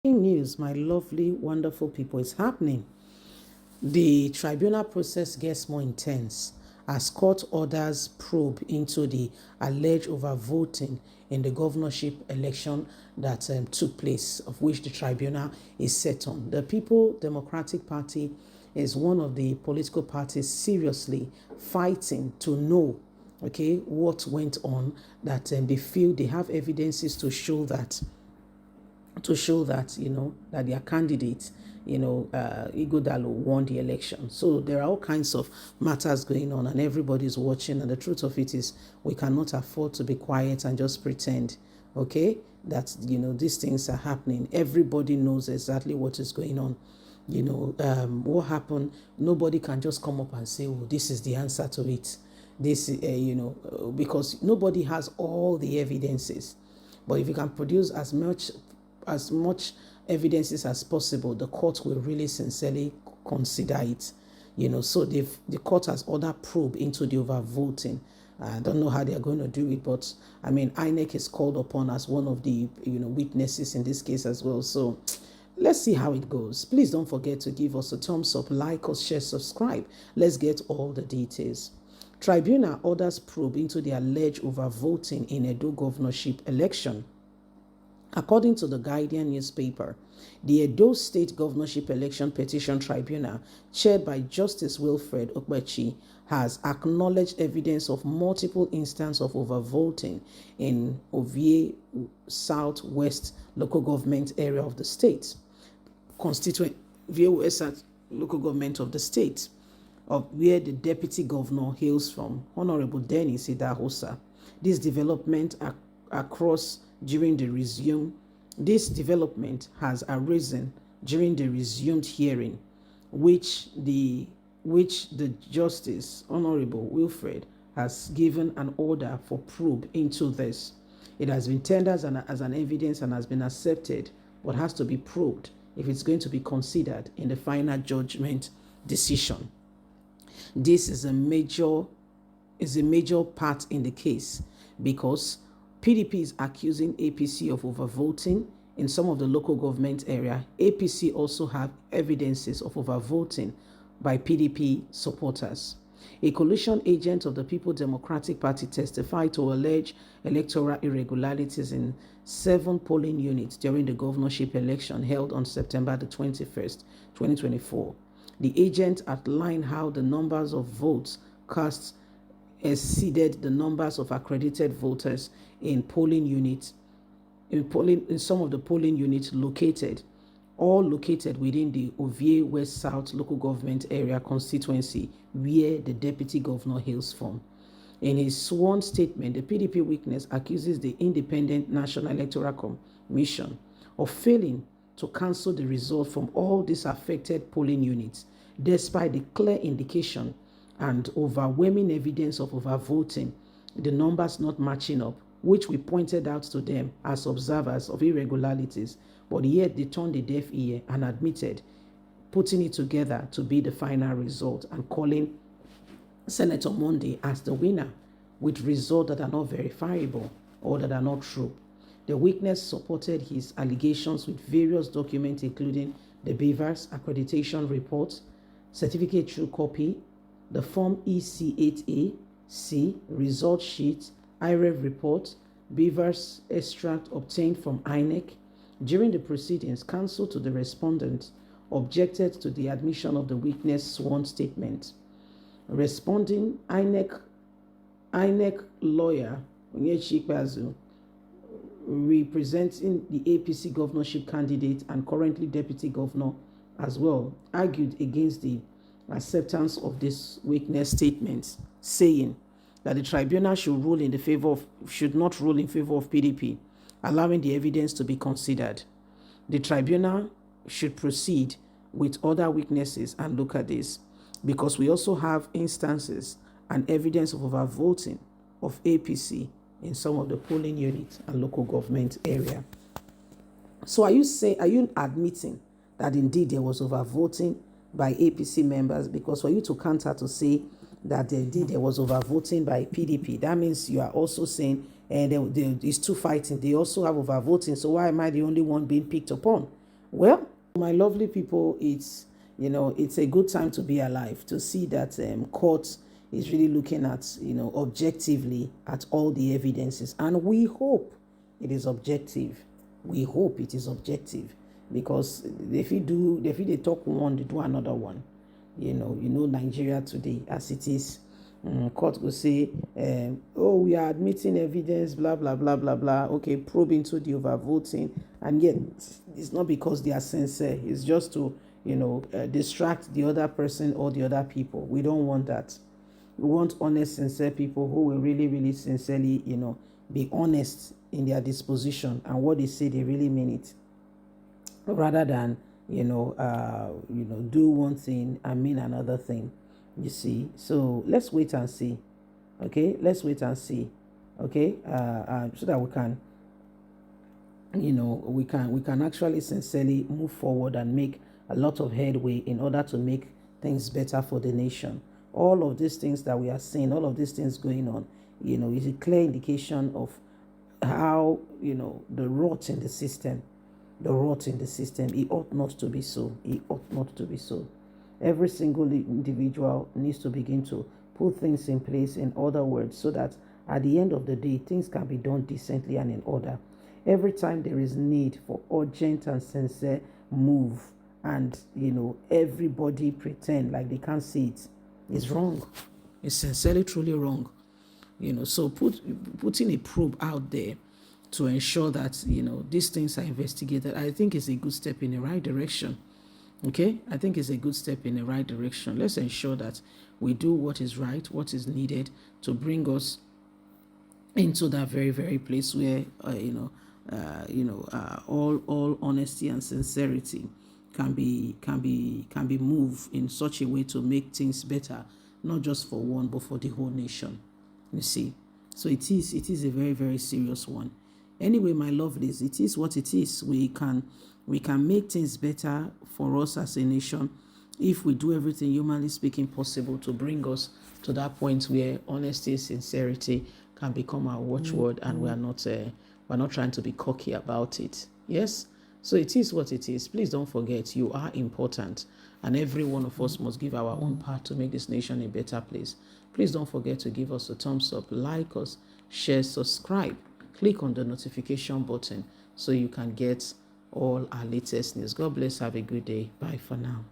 Breaking news, my lovely, wonderful people, is happening. The tribunal process gets more intense as court orders probe into the alleged overvoting in the governorship election that took place, of which the tribunal is set on. The People Democratic Party is one of the political parties seriously fighting to know, what went on, that they feel they have evidences to show that that their candidate, Igodalo, won the election. So there are all kinds of matters going on and everybody's watching. And the truth of it is we cannot afford to be quiet and just pretend, that, these things are happening. Everybody knows exactly what is going on. What happened, nobody can just come up and say, oh, this is the answer to it. This, because nobody has all the evidences. But if you can produce as much evidences as possible, the court will really sincerely consider it. So the court has ordered probe into the overvoting. I don't know how they are going to do it, but I mean, INEC is called upon as one of the witnesses in this case as well. So let's see how it goes. Please don't forget to give us a thumbs up, like us, share, subscribe. Let's get all the details. Tribunal orders probe into the alleged overvoting in Edo governorship election. According to the Guardian newspaper, the Edo State Governorship Election Petition Tribunal, chaired by Justice Wilfred, has acknowledged evidence of multiple instances of overvoting in Ovie Southwest local government area of the state, constituent Ovie West local government of the state, of where the deputy governor hails from, Honorable Dennis Idahosa. This development has arisen during the resumed hearing, which the Justice Honorable Wilfred has given an order for probe into this. It has been tendered as an evidence and has been accepted, but has to be probed if it's going to be considered in the final judgment decision. This is a major part in the case because PDP is accusing APC of overvoting in some of the local government area. APC also have evidences of overvoting by PDP supporters. A coalition agent of the People Democratic Party testified to alleged electoral irregularities in 7 polling units during the governorship election held on September the 21st, 2024. The agent outlined how the numbers of votes cast exceeded the numbers of accredited voters in some of the polling units located within the Ovie West South local government area constituency where the deputy governor hails from. In his sworn statement, the PDP witness accuses the Independent National Electoral Commission of failing to cancel the result from all these affected polling units, despite the clear indication and overwhelming evidence of overvoting, the numbers not matching up, which we pointed out to them as observers of irregularities, but yet they turned a deaf ear and admitted putting it together to be the final result and calling Senator Monday as the winner with results that are not verifiable or that are not true. The witness supported his allegations with various documents, including the Beavers accreditation report, certificate true copy, the Form EC8A, C, result sheet, IREV report, Beavers extract obtained from INEC. During the proceedings, counsel to the respondent objected to the admission of the witness sworn statement. Responding, INEC lawyer, Onyechi Ikpeazu, representing the APC governorship candidate and currently deputy governor as well, argued against the acceptance of this witness statement, saying that the tribunal should not rule in favor of PDP, allowing the evidence to be considered. The tribunal should proceed with other witnesses and look at this, because we also have instances and evidence of overvoting of APC in some of the polling units and local government area. So are you admitting that indeed there was overvoting by APC members? Because for you to counter to say that indeed there was overvoting by PDP, that means you are also saying and it's two fighting. They also have overvoting. So why am I the only one being picked upon? Well, my lovely people, it's a good time to be alive, to see that court is really looking at, objectively at all the evidences, and we hope it is objective. We hope it is objective, because if they talk one, they do another one. Nigeria today as it is. Court will say, oh, we are admitting evidence, blah, blah, blah, blah, blah. Okay, probe into the overvoting. And yet, it's not because they are sincere. It's just to, distract the other person or the other people. We don't want that. We want honest, sincere people who will really, really sincerely, be honest in their disposition, and what they say, they really mean it, rather than do one thing and mean another thing. You see, so let's wait and see. Okay, let's wait and see. Okay, so that we can, we can actually sincerely move forward and make a lot of headway in order to make things better for the nation. All of these things that we are seeing, all of these things going on, is a clear indication of how, the rot in the system, it ought not to be so. It ought not to be so. Every single individual needs to begin to put things in place, in other words, so that at the end of the day, things can be done decently and in order. Every time there is need for urgent and sincere move, and everybody pretend like they can't see it, is wrong. It's sincerely, truly wrong. So putting a probe out there to ensure that these things are investigated, I think is a good step in the right direction. Okay, I think it's a good step in the right direction. Let's ensure that we do what is right, what is needed to bring us into that very, very place where all honesty and sincerity can be moved in such a way to make things better, not just for one but for the whole nation. You see, so it is a very, very serious one. Anyway, my lovelies, it is what it is. We can make things better for us as a nation if we do everything humanly speaking possible to bring us to that point where honesty, sincerity can become our watchword, and we're not trying to be cocky about it. Yes, so it is what it is. Please don't forget, you are important, and every one of us must give our own part to make this nation a better place. Please don't forget to give us a thumbs up, like us, share, subscribe, click on the notification button so you can get all our latest news. God bless. Have a good day. Bye for now.